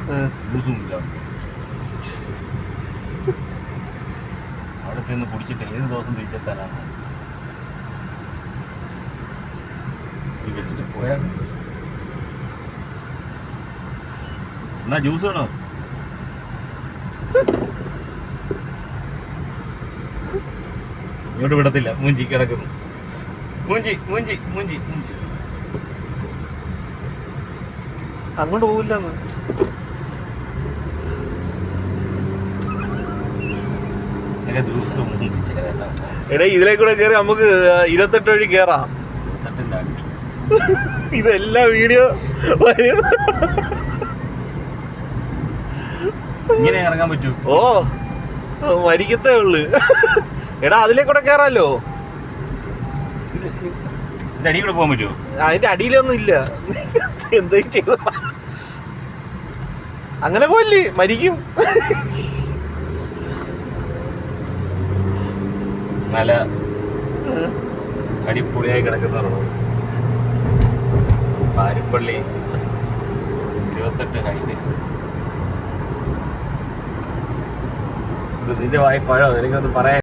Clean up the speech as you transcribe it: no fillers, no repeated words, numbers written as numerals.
ജ്യൂസുമില്ല. അവിടെ ചെന്ന് കുടിച്ചിട്ട് ഏത് ദിവസം തിരിച്ചെത്താനാണ് വെച്ചിട്ട് പോയാൽ. എന്നാ ജ്യൂസ് വേണോ? ഇങ്ങോട്ട് വിടത്തില്ല. മൂഞ്ചി കിടക്കുന്നു. മൂഞ്ചി മൂഞ്ചി മൂഞ്ചി മൂഞ്ചി അങ്ങോട്ട് പോവില്ല. എടേ ഇതിലേക്കൂടെ കേറി നമുക്ക് 28 വഴി കേറാം. ഇതെല്ലാം വീഡിയോ വരും. ഇങ്ങനെ ഇറങ്ങാൻ പറ്റൂ? ഓ മരിക്കത്തേ ഉള്ളു. എടാ അതിലേക്കൂടെ കേറാലോ. അടിയിൽ കൂടെ പോകാൻ പറ്റുമോ? അതിന്റെ അടിയിലൊന്നും ഇല്ല. എന്തെങ്കിലും ചെയ്ത അങ്ങനെ പോയില്ലേ, മരിക്കും. നല്ല അടിപൊളിയായി കിടക്കുന്ന റോഡ്. പാരിപ്പള്ളി 28 ഹൈറ്റ്. ഇത് നിന്റെ വായ്പഴോ? എനിക്കൊന്ന് പറയാൻ.